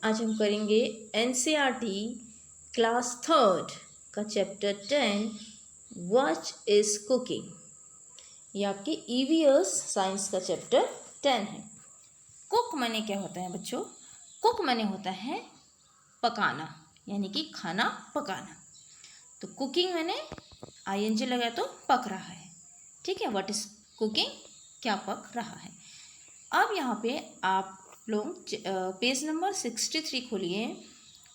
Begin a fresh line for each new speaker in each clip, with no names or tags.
आज हम करेंगे एनसीईआरटी क्लास थर्ड का चैप्टर 10 व्हाट इज कुकिंग। ये आपके ईवीएस साइंस का चैप्टर 10 है। कुक माने क्या होता है बच्चों? कुक माने होता है पकाना, यानी कि खाना पकाना। तो कुकिंग मैंने आईएनजी लगाया तो पक रहा है। ठीक है, व्हाट इज कुकिंग, क्या पक रहा है। अब यहाँ पे आप लोग पेज नंबर 63 खोलिए।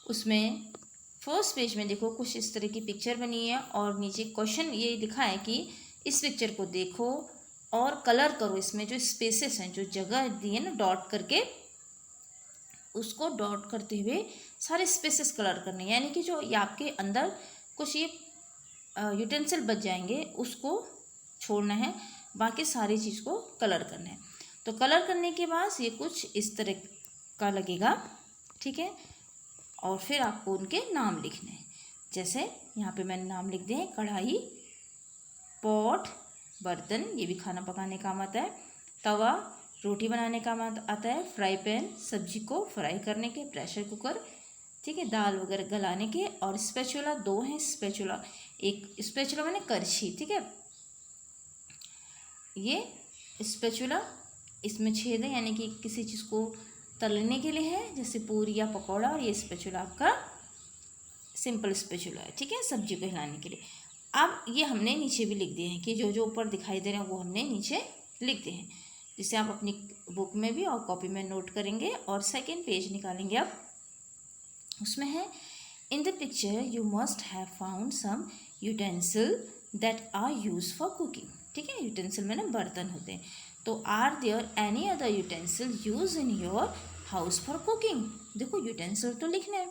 उसमें फर्स्ट पेज में देखो कुछ इस तरह की पिक्चर बनी है और नीचे क्वेश्चन ये लिखा है कि इस पिक्चर को देखो और कलर करो। इसमें जो स्पेसेस हैं, जो जगह दी है ना डॉट करके, उसको डॉट करते हुए सारे स्पेसेस कलर करने, यानी कि जो ये आपके अंदर कुछ ये यूटेंसिल बच जाएंगे उसको छोड़ना है, बाकी सारी चीज़ को कलर करना है। तो कलर करने के बाद ये कुछ इस तरह का लगेगा, ठीक है। और फिर आपको उनके नाम लिखने हैं। जैसे यहाँ पे मैंने नाम लिख दिए हैं, कढ़ाई, पॉट बर्तन, ये भी खाना पकाने काम आता है। तवा रोटी बनाने काम आता है। फ्राई पैन सब्जी को फ्राई करने के। प्रेशर कुकर, ठीक है, दाल वगैरह गलाने के। और स्पैचुला, दो हैं स्पैचुला। एक स्पैचुला माने करछी, ठीक है, ये स्पैचुला इसमें छेद है, यानी कि किसी चीज़ को तलने के लिए है, जैसे पूरी या पकौड़ा। और ये स्पैचुला आपका सिंपल स्पैचुला है, ठीक है, सब्जी को हिलाने के लिए। अब ये हमने नीचे भी लिख दिए हैं कि जो जो ऊपर दिखाई दे रहे हैं वो हमने नीचे लिख दिए हैं, जिसे आप अपनी बुक में भी और कॉपी में नोट करेंगे। और सेकेंड पेज निकालेंगे अब। उसमें है, in the picture you must have found some utensil that are use for cooking. ठीक है, यूटेंसिल में ना बर्तन होते हैं। तो are there any other utensil use in your house for cooking. देखो यूटेंसिल तो लिखना है,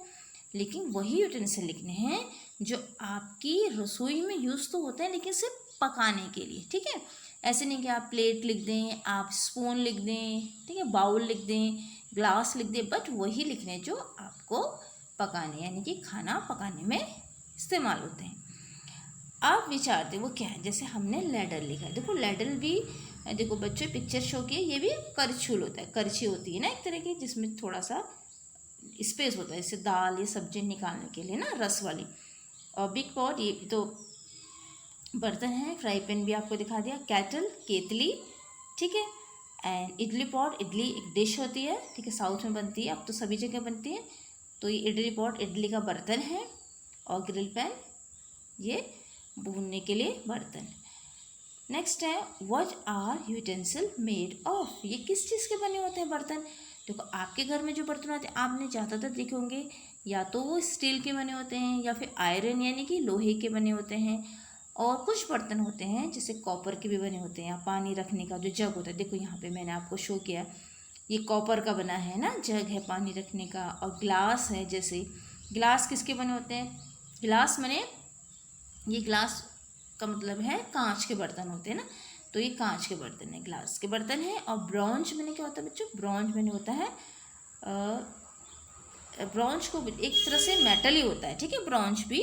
लेकिन वही यूटेंसिल लिखने हैं जो आपकी रसोई में यूज़ तो होते हैं, लेकिन सिर्फ पकाने के लिए। ठीक है, ऐसे नहीं कि आप प्लेट लिख दें, आप स्पून लिख दें, ठीक है, बाउल लिख दें, ग्लास लिख दें, बट वही लिखने जो आपको पकाने, यानी कि खाना पकाने में इस्तेमाल होते हैं। आप विचारते वो क्या है। जैसे हमने लैडर लिखा है, देखो लैडर भी, देखो बच्चों पिक्चर शो किए, ये भी करछुल होता है, करछी होती है ना एक तरह की, जिसमें थोड़ा सा स्पेस होता है, जैसे दाल या सब्जी निकालने के लिए ना, रस वाली। और बिग पॉट, ये तो बर्तन है। फ्राई पैन भी आपको दिखा दिया। कैटल, केतली, ठीक है। एंड इडली पॉट, इडली एक डिश होती है, ठीक है, साउथ में बनती है, अब तो सभी जगह बनती है। तो ये इडली पॉट इडली का बर्तन है। और ग्रिल पैन, ये भूनने के लिए बर्तन। नेक्स्ट है, what are utensil made of. ये किस चीज़ के बने होते हैं बर्तन? देखो आपके घर में जो बर्तन आते हैं आपने ज़्यादातर देखे होंगे, या तो वो स्टील के बने होते हैं या फिर आयरन यानी कि लोहे के बने होते हैं। और कुछ बर्तन होते हैं जैसे कॉपर के भी बने होते हैं, या पानी रखने का जो जग होता है, देखो यहाँ पे मैंने आपको शो किया, ये कॉपर का बना है ना, जग है पानी रखने का। और ग्लास है, जैसे ग्लास किसके बने होते हैं? ग्लास माने, ये ग्लास का मतलब है कांच के बर्तन होते हैं ना, तो ये कांच के बर्तन है, ग्लास के बर्तन है। और ब्रॉन्ज मैंने क्या होता है बच्चों? ब्रॉन्ज मैंने होता है, ब्रॉन्ज को एक तरह से मेटल ही होता है, ठीक है, ब्रॉन्ज भी।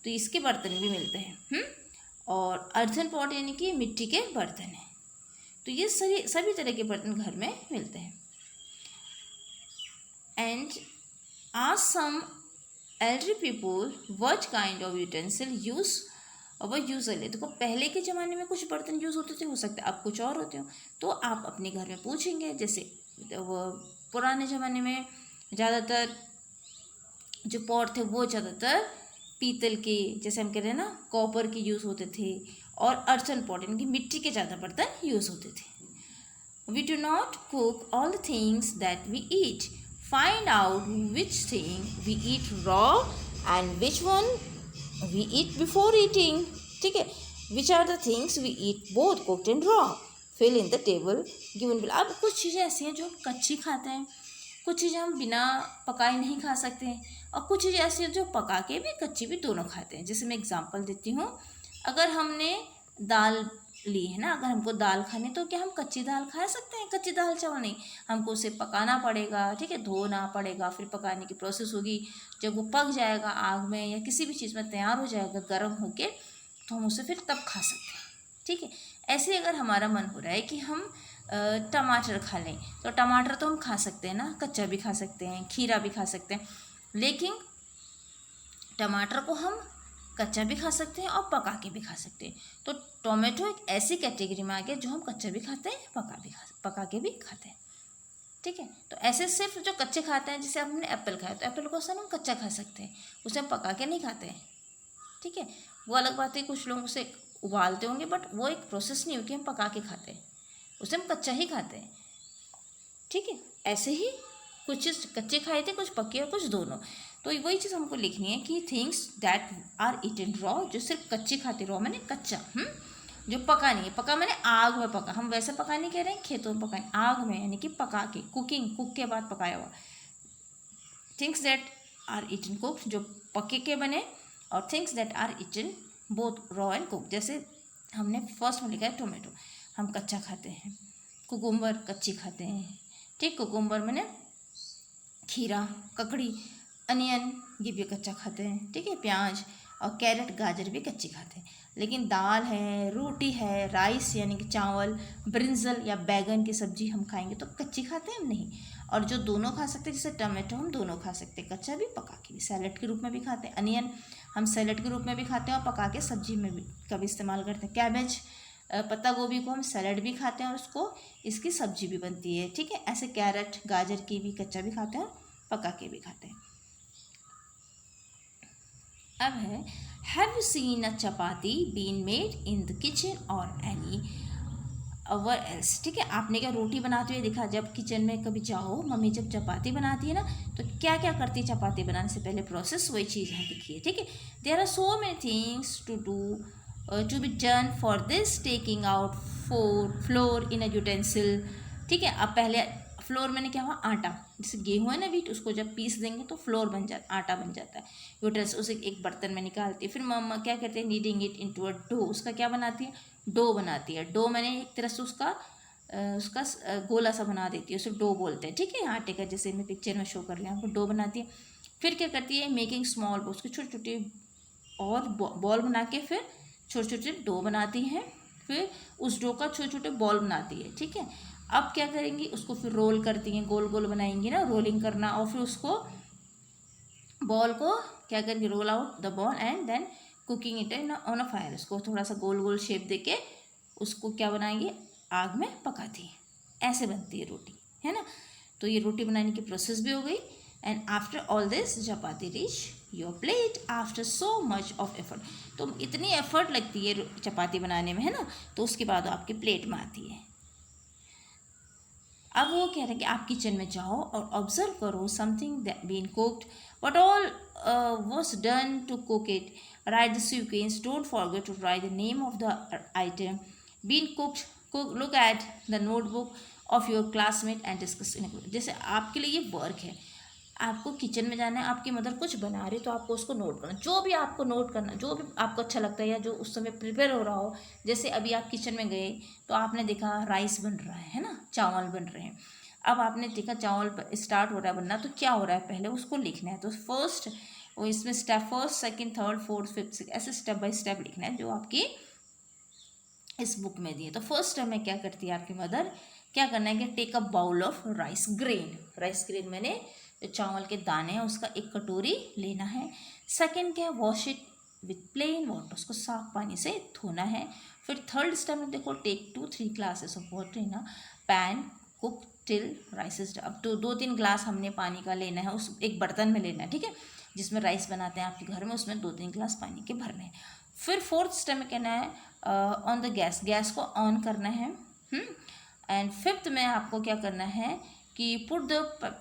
तो इसके बर्तन भी मिलते हैं। और अर्थन पॉट यानी कि मिट्टी के बर्तन हैं। तो ये सभी तरह के बर्तन घर में मिलते हैं। And ask some elder people what kind of utensil use वो यूजली। देखो पहले के ज़माने में कुछ बर्तन यूज़ होते थे, हो सकता है अब कुछ और होते हो, तो आप अपने घर में पूछेंगे। जैसे वो पुराने ज़माने में ज़्यादातर जो पॉट थे वो ज़्यादातर पीतल के, जैसे हम कह रहे हैं ना, कॉपर के यूज़ होते थे। और अर्थन पॉट यानी कि मिट्टी के ज़्यादा बर्तन यूज़ होते थे। We do not cook all the things that we eat. Find out which thing we eat raw and which one we eat before eating. ठीक है, which are the things we eat both cooked and raw. fill in the table given below. अब कुछ चीज़ें ऐसी हैं जो हम कच्ची खाते हैं, कुछ चीज़ें हम बिना पकाए नहीं खा सकते हैं, और कुछ चीज़ें ऐसी हैं जो पका के भी कच्ची भी दोनों खाते हैं। जैसे मैं एग्जांपल देती हूँ, अगर हमने दाल ली है ना, अगर हमको दाल खानी तो क्या हम कच्ची दाल खा सकते हैं? कच्ची दाल चावल नहीं, हमको उसे पकाना पड़ेगा, ठीक है, धोना पड़ेगा, फिर पकाने की प्रोसेस होगी। जब वो पक जाएगा आग में या किसी भी चीज़ में तैयार हो जाएगा गर्म होके, तो हम उसे फिर तब खा सकते हैं। ठीक है, ऐसे अगर हमारा मन हो रहा है कि हम टमाटर खा लें, तो टमाटर तो हम खा सकते हैं ना, कच्चा भी खा सकते हैं, खीरा भी खा सकते हैं, लेकिन टमाटर को हम कच्चा भी खा सकते हैं और पका के भी खा सकते हैं। तो टोमेटो एक ऐसी कैटेगरी में आ गया जो हम कच्चा भी खाते हैं, पका के भी खाते हैं। ठीक है, तो ऐसे सिर्फ जो कच्चे खाते हैं, जैसे हमने एप्पल खाया तो एप्पल को सर हम कच्चा खा सकते हैं, उसे हम पका के नहीं खाते हैं। ठीक है, वो अलग बात है, कुछ लोग उसे उबालते होंगे, बट वो एक प्रोसेस नहीं हो कि हम पका के खाते हैं, उसे हम कच्चा ही खाते हैं। ठीक है, ऐसे ही कुछ चीज़ कच्चे खाए थे, कुछ पके और कुछ दोनों। तो वही चीज़ हमको लिखनी है कि things that are eaten raw, जो सिर्फ कच्चे खाते, रॉ मैंने कच्चा, जो पका नहीं है, पका मैंने आग में पका, हम वैसे पका नहीं कह रहे हैं खेतों में पकाएं, आग में यानी कि पका के, कुक के बाद पकाया हुआ। Things that are eaten cook, जो पके के बने, और things that are eaten both raw and cook. जैसे हमने फर्स्ट में लिखा है टोमेटो, हम कच्चा खाते हैं, कुकुम्बर कच्ची खाते हैं। ठीक, कुकुम्बर मैंने खीरा, ककड़ी, अनियन, ये भी कच्चा खाते हैं। ठीक है, प्याज और कैरेट, गाजर भी कच्ची खाते हैं। लेकिन दाल है, रोटी है, राइस यानी कि चावल, ब्रिंजल या बैगन की सब्जी हम खाएंगे तो कच्ची खाते हैं हम नहीं। और जो दोनों खा सकते हैं, जैसे टमाटो हम दोनों खा सकते हैं, कच्चा भी पका के भी, सैलड के रूप में भी खाते हैं। अनियन हम सैलड के रूप में भी खाते हैं और पका के सब्जी में भी कभी इस्तेमाल करते हैं। कैबेज, पत्ता गोभी को हम सैलड भी खाते हैं और उसको इसकी सब्जी भी बनती है। ठीक है, ऐसे कैरेट, गाजर की भी कच्चा भी खाते हैं और पका के भी खाते हैं। अब है, have you seen a chapati been made in the kitchen or any other else. ठीक है, आपने क्या रोटी बनाते हुए देखा? जब किचन में कभी जाओ, मम्मी जब चपाती बनाती है ना, तो क्या क्या करती है चपाती बनाने से पहले, प्रोसेस वही चीज़ यहाँ लिखी है। ठीक है, there are so many things to do to be done for this, taking out flour in a utensil. ठीक है, अब पहले फ्लोर मैंने क्या हुआ, आटा, जैसे गेहूँ है ना बीट, उसको जब पीस देंगे तो फ्लोर बन जाता, आटा बन जाता है। यूटेंसिल उसे एक बर्तन में निकालती है, फिर मम्मा क्या कहते हैं, kneading it into a dough, उसका क्या बनाती है, डो बनाती है। डो मैंने एक तरह से उसका गोला सा बना देती है, उसे डो बोलते हैं। ठीक है, आटे का, जैसे मैं पिक्चर में शो कर लिया आपको, डो बनाती है। फिर क्या करती है, मेकिंग स्मॉल बॉल्स, छोटे छोटे और बॉल बना के फिर छोटे छोटे डो बनाती हैं, फिर उस डो का छोटे छोटे बॉल बनाती है। ठीक है, अब क्या करेंगी, उसको फिर रोल करती हैं, गोल गोल बनाएंगी ना, रोलिंग करना, और फिर उसको बॉल को क्या करेंगे, roll out the ball and then cooking it in on a fire, उसको थोड़ा सा गोल गोल शेप देके उसको क्या बनाएंगे, आग में पकाती है। ऐसे बनती है रोटी, है ना। तो ये रोटी बनाने की प्रोसेस भी हो गई। And after all this chapati reach your plate after so much of effort. तो इतनी एफर्ट लगती है चपाती बनाने में, है ना, तो उसके बाद आपकी प्लेट में आती है। अब वो कह रहे हैं कि आप किचन में जाओ और ऑब्जर्व करो something that been cooked, what all was done to cook it, write the sequence, don't forget to write the name of the item been cooked, look at the notebook of your classmate and discuss in. जैसे आपके लिए ये work है, आपको kitchen में जाना है, आपकी मदर कुछ बना रही तो आपको उसको नोट करना, जो भी आपको नोट करना, जो भी आपको अच्छा लगता है या जो उस समय प्रिपेयर हो रहा हो। जैसे अभी आप किचन में गए तो आपने देखा राइस बन रहा है ना, चावल बन रहे हैं। अब आपने देखा चावल स्टार्ट हो रहा है बनना, तो क्या हो रहा है पहले उसको लिखना है। तो फर्स्ट वो इसमें step, first second third fourth fifth six, ऐसे स्टेप बाय स्टेप लिखना है जो आपकी इस बुक में दिए। तो फर्स्ट स्टेप में क्या करती है आपकी मदर, क्या करना है कि take a bowl of rice grain, rice grain मैंने जो चावल के दाने हैं उसका एक कटोरी लेना है। सेकंड क्या है, wash it with plain water, उसको साफ पानी से धोना है। फिर थर्ड स्टेप में देखो, take 2-3 glasses of water in a pan, cook till rice is, अब तो 2-3 ग्लास हमने पानी का लेना है, उस एक बर्तन में लेना है। ठीक है, जिसमें राइस बनाते हैं आपके घर में, उसमें 2-3 ग्लास पानी के भरने हैं। फिर फोर्थ स्टेप में कहना है ऑन द गैस, गैस को ऑन करना है। एंड फिफ्थ में आपको क्या करना है कि put the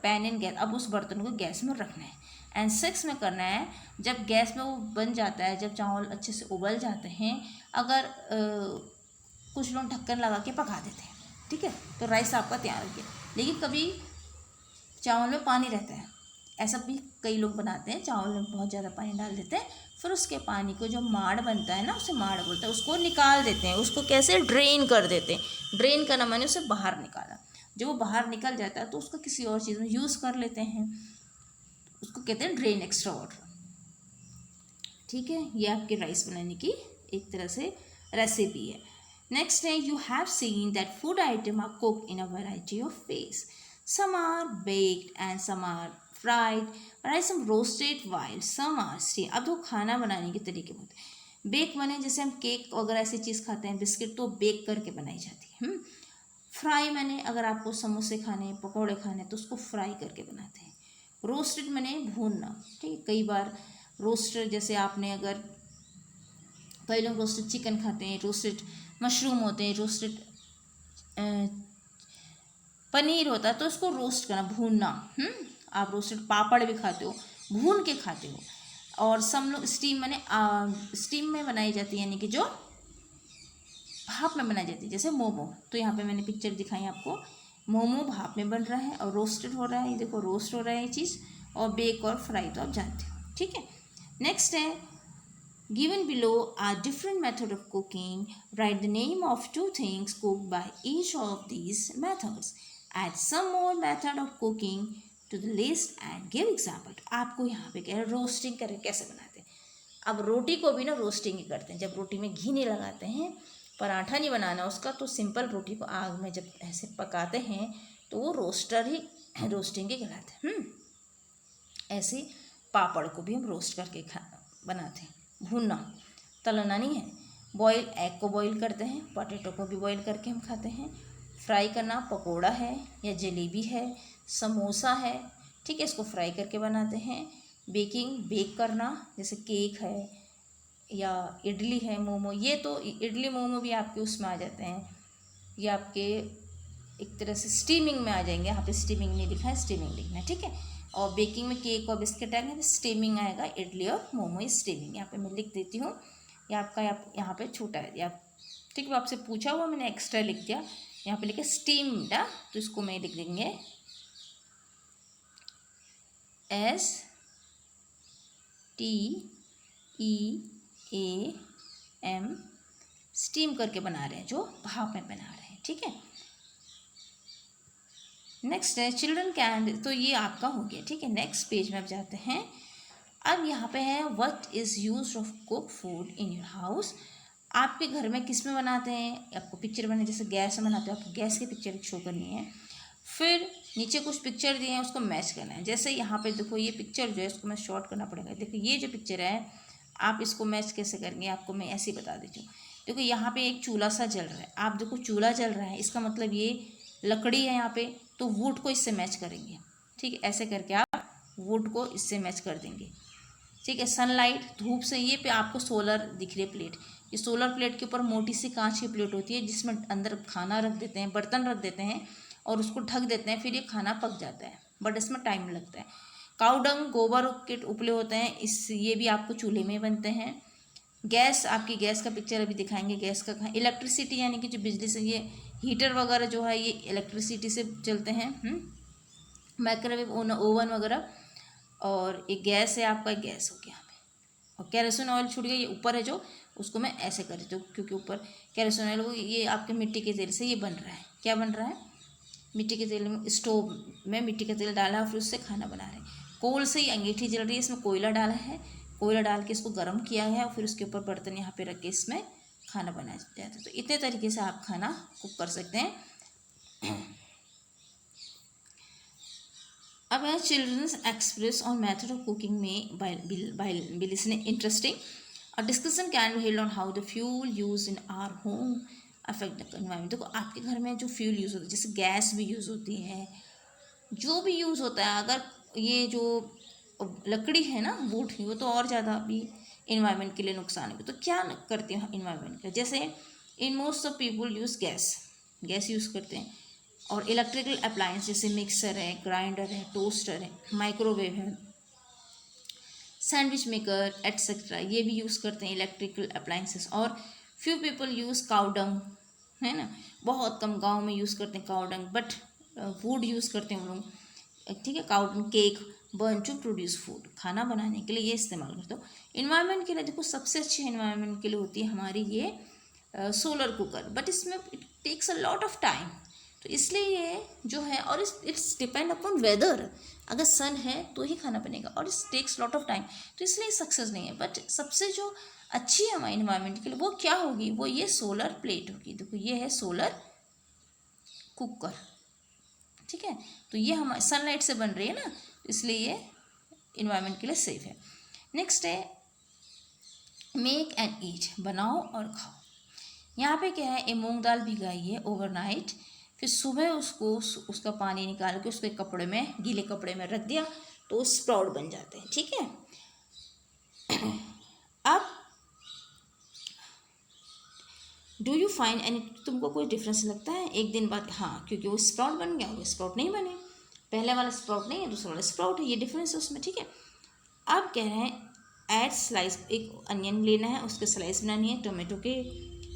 pan in gas, अब उस बर्तन को गैस में रखना है। एंड सिक्स में करना है, जब गैस में वो बन जाता है, जब चावल अच्छे से उबल जाते हैं, अगर कुछ लोग ढक्कन लगा के पका देते हैं, ठीक है, तो राइस आपका तैयार हो गया। लेकिन कभी चावल में पानी रहता है, ऐसा भी कई लोग बनाते हैं, चावल में बहुत ज़्यादा पानी डाल देते हैं, फिर उसके पानी को जो माड़ बनता है ना, उसे माड़ बोलते हैं, उसको निकाल देते हैं, उसको कैसे ड्रेन कर देते हैं। ड्रेन करना मैंने उसे बाहर निकाला, जब वो बाहर निकल जाता है तो उसको किसी और चीज़ में यूज़ कर लेते हैं, उसको कहते हैं ड्रेन एक्स्ट्रा वाटर। ठीक है, ये आपके राइस बनाने की एक तरह से रेसिपी है। नेक्स्ट है, you have seen that food item are cook in a variety of ways. Some are baked and some are fried, right, some roasted while some are steam. अब तो खाना बनाने के तरीके होते हैं. बेक बने, जैसे हम केक वगैरह ऐसी चीज़ खाते हैं, बिस्किट, तो बेक करके बनाई जाती है. फ्राई मैंने, अगर आपको समोसे खाने, पकौड़े खाने, तो उसको फ्राई करके बनाते हैं. रोस्टेड मैंने भूनना. ठीक है, कई बार रोस्टेड, जैसे आपने अगर, कई लोग रोस्टेड चिकन खाते हैं, रोस्टेड मशरूम होते हैं, रोस्टेड पनीर होता है, तो उसको रोस्ट करना, भूनना. आप रोस्टेड पापड़ भी खाते हो, भून के खाते हो. और सब लोग स्टीम मैंने स्टीम में बनाई जाती है, यानी कि जो भाप में बनाई जाती है, जैसे मोमो. तो यहाँ पे मैंने पिक्चर दिखाई आपको, मोमो भाप में बन रहा है और रोस्टेड हो रहा है. ये देखो रोस्ट हो रहा है ये चीज़. और बेक और फ्राई तो आप जानते हो. ठीक है. नेक्स्ट है, given below are different method of cooking. Write the name of 2 things cooked by each of these methods. Add some more method of cooking to the list and give example. आपको यहाँ पे क्या है, roasting करके कैसे बनाते हैं. अब रोटी को भी ना रोस्टिंग ही करते हैं. जब रोटी में घी नहीं लगाते हैं, पराठा नहीं बनाना उसका, तो सिंपल रोटी को आग में जब ऐसे पकाते हैं तो वो रोस्टिंग ही कहलाते हैं. ऐसे पापड़ को भी हम रोस्ट करके बनाते हैं. भूनना, तलना नहीं है. बॉयल, एग को बॉईल करते हैं, पोटैटो को भी बॉईल करके हम खाते हैं. फ्राई करना, पकोड़ा है या जलेबी है, समोसा है, ठीक है, इसको फ्राई करके बनाते हैं. बेक करना, जैसे केक है या इडली है, मोमो. ये तो इडली मोमो भी आपके उसमें आ जाते हैं, ये आपके एक तरह से स्टीमिंग में आ जाएंगे. यहाँ पे स्टीमिंग नहीं लिखा है, स्टीमिंग लिखना है. ठीक है. और बेकिंग में केक और बिस्किट आएंगे, तो स्टीमिंग आएगा. इडली और मोमो स्टीमिंग. यहाँ पे मैं लिख देती हूँ, ये आपका यहाँ पे छूटा है. आप ठीक है, आपसे पूछा हुआ, मैंने एक्स्ट्रा लिख दिया. यहाँ पे लिखे स्टीम्ड, तो इसको मैं लिख देंगे STEAM, स्टीम करके बना रहे हैं, जो भाप में बना रहे हैं. ठीक है. नेक्स्ट है, चिल्ड्रन कैन. तो ये आपका हो गया. ठीक है. नेक्स्ट पेज में अब जाते हैं. अब यहाँ पे है, what is use of cook food in your house. आपके घर में किस में बनाते हैं. आपको पिक्चर बने, जैसे गैस में बनाते हो, आपको गैस की पिक्चर शो करनी है. फिर नीचे कुछ पिक्चर दिए हैं, उसको मैच करना है. जैसे यहाँ पे देखो, ये पिक्चर जो है इसको मैं शॉर्ट करना पड़ेगा. देखो ये जो पिक्चर है, आप इसको मैच कैसे करेंगे, आपको मैं ऐसे ही बता देती हूँ. देखो यहाँ पे एक चूल्हा सा जल रहा है. आप देखो चूल्हा जल रहा है, इसका मतलब ये लकड़ी है यहाँ पे, तो वुड को इससे मैच करेंगे. ठीक है. ऐसे करके आप वुड को इससे मैच कर देंगे. ठीक है. सनलाइट, धूप से, ये पे आपको सोलर दिख रही है प्लेट. ये सोलर प्लेट के ऊपर मोटी सी कांच की प्लेट होती है, जिसमें अंदर खाना रख देते हैं, बर्तन रख देते हैं और उसको ढक देते हैं. फिर ये खाना पक जाता है, बट इसमें टाइम लगता है. काउडंग, गोबर के उपले होते हैं, ये भी आपको चूल्हे में बनते हैं. गैस, आपकी गैस का पिक्चर अभी दिखाएंगे. गैस का इलेक्ट्रिसिटी, यानी कि जो बिजली से, ये हीटर वगैरह जो है ये इलेक्ट्रिसिटी से चलते हैं. माइक्रोवेव ओवन वगैरह. और एक गैस है आपका, गैस हो गया यहाँ पे. और कैरोसिन ऑयल छूट गया, ये ऊपर है जो, उसको मैं ऐसे कर देती हूँ, क्योंकि ऊपर कैरोसिन ऑयल, वो ये आपके मिट्टी के तेल से ये बन रहा है. क्या बन रहा है, मिट्टी के तेल में, स्टोव में मिट्टी का तेल डाला, फिर उससे खाना बना रहे हैं. कोल से ही अंगीठी जल रही है, इसमें कोयला डाला है. कोयला डाल के इसको गर्म किया है, और फिर उसके ऊपर बर्तन यहाँ पे रख के इसमें खाना बनाया जाता है. तो इतने तरीके से आप खाना कुक कर सकते हैं. अब है, children's express on method of cooking में by listening interesting. A discussion can be held on how the fuel used in our home affect the environment. देखो आपके घर में जो फ्यूल यूज़ होता है, जैसे गैस भी यूज़ होती है, जो भी यूज़ होता है, अगर ये जो लकड़ी है ना, वुड, वो तो और ज़्यादा भी इन्वायरमेंट के लिए नुकसान है. तो क्या करते हैं इन्वायरमेंट का, जैसे in most of people use gas use करते हैं. और इलेक्ट्रिकल अप्लायंस, जैसे मिक्सर है, ग्राइंडर है, टोस्टर है, माइक्रोवेव है, सैंडविच मेकर एट्सेट्रा, ये भी यूज़ करते हैं इलेक्ट्रिकल अप्लायंसेस. और फ्यू पीपल यूज़ काउडंग, है ना, बहुत कम गांव में यूज़ करते हैं काउडंग, बट वुड यूज़ करते हैं हम लोग. ठीक है. Cow dung cake burn to produce food, खाना बनाने के लिए ये इस्तेमाल करते हो. इन्वायरमेंट के लिए देखो, सबसे अच्छी इन्वायरमेंट के लिए होती है हमारी ये सोलर कुकर, बट इसमें it takes a lot of time. तो इसलिए ये जो है, और इट्स डिपेंड अपॉन वेदर. अगर सन है तो ही खाना बनेगा, और it's takes lot of time, तो इसलिए सक्सेस नहीं है. बट सबसे जो अच्छी है हमारे इन्वायरमेंट के लिए, वो क्या होगी, वो ये सोलर प्लेट होगी। देखो ये है सोलर कुकर, ठीक है। तो ये हमारे सनलाइट से बन रही है ना, इसलिए ये इन्वायरमेंट के लिए सेफ है। नेक्स्ट है मेक एंड ईट, बनाओ और खाओ। यहाँ पे क्या है, ये मूंग दाल भिगाई है ओवरनाइट, फिर सुबह उसको उसका पानी निकाल के उसको एक कपड़े में, गीले कपड़े में रख दिया, तो स्प्राउट बन जाते हैं, ठीक है। अब डू यू फाइंड एनी, तुमको कोई डिफरेंस लगता है एक दिन बाद? हाँ, क्योंकि वो स्प्राउट बन गया, वो स्प्राउट नहीं बने, पहले वाला स्प्राउट नहीं है, दूसरा वाला स्प्राउट है, ये डिफरेंस है उसमें, ठीक है। अब कह रहे हैं ऐड स्लाइस, एक अनियन लेना है, उसके स्लाइस बनानी है, टोमेटो के,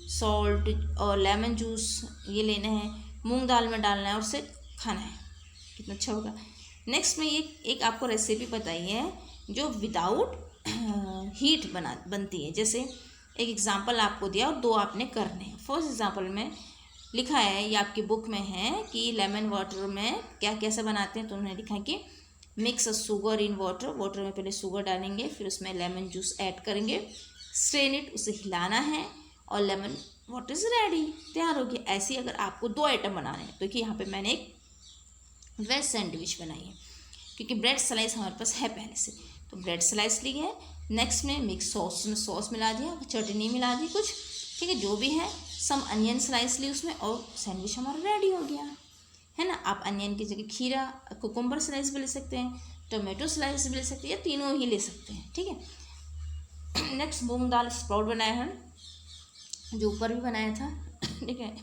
सॉल्ट और लेमन जूस ये लेना है, मूंग दाल में डालना है और उसे खाना है, कितना अच्छा होगा। नेक्स्ट में ये एक आपको रेसिपी बताई है जो विदाउट हीट बनती है। जैसे एक एग्जांपल आपको दिया और दो आपने करने हैं। फर्स्ट एग्जांपल में लिखा है, ये आपकी बुक में है कि लेमन वाटर में क्या कैसे बनाते हैं, तो उन्होंने लिखा है कि mix sugar in water, water में पहले शुगर डालेंगे, फिर उसमें लेमन जूस ऐड करेंगे, स्ट्रेन इट, उसे हिलाना है और लेमन वाटर इज़ रेडी, तैयार होगी। ऐसे अगर आपको दो आइटम बनाने हैं, तो कि यहाँ पे मैंने एक वेज सैंडविच बनाई है, क्योंकि ब्रेड स्लाइस हमारे पास है पहले से, तो ब्रेड स्लाइस ली है। नेक्स्ट में मिक्स सॉस में सॉस मिला दिया, चटनी मिला दी कुछ, ठीक है, जो भी है, सम अनियन स्लाइस ली उसमें, और सैंडविच हमारा रेडी हो गया, है ना। आप अनियन की जगह खीरा, कुकुम्बर स्लाइस भी ले सकते हैं, टोमेटो स्लाइस भी ले सकते हैं, या तीनों ही ले सकते हैं, ठीक है। नेक्स्ट मूंग दाल स्प्राउट बनाया है, जो ऊपर भी बनाया था, ठीक है।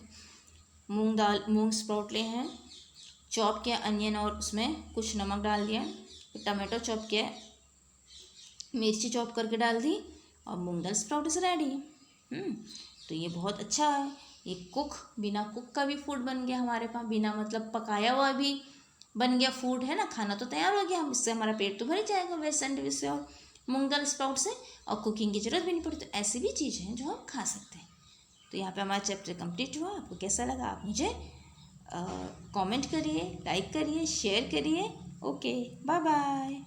मूंग स्प्राउट ले हैं, चॉप किया अनियन और उसमें कुछ नमक डाल दिया, टमाटो चॉप किया, मिर्ची चॉप करके डाल दी, और मूंग दाल स्प्राउट इज रेडी। तो ये बहुत अच्छा है, ये बिना कुक का भी फूड बन गया हमारे पास, बिना मतलब पकाया हुआ भी बन गया फूड, है ना, खाना तो तैयार हो गया, हम इससे हमारा पेट तो भर ही जाएगा वेज सैंडविच से और मूंग दाल स्प्राउट से, और कुकिंग की जरूरत भी नहीं पड़ी। तो ऐसी भी चीज़ें हैं जो हम खा सकते हैं। तो यहाँ पे हमारा चैप्टर कंप्लीट हुआ। आपको कैसा लगा आप मुझे कमेंट करिए, लाइक करिए, शेयर करिए। Okay, bye bye.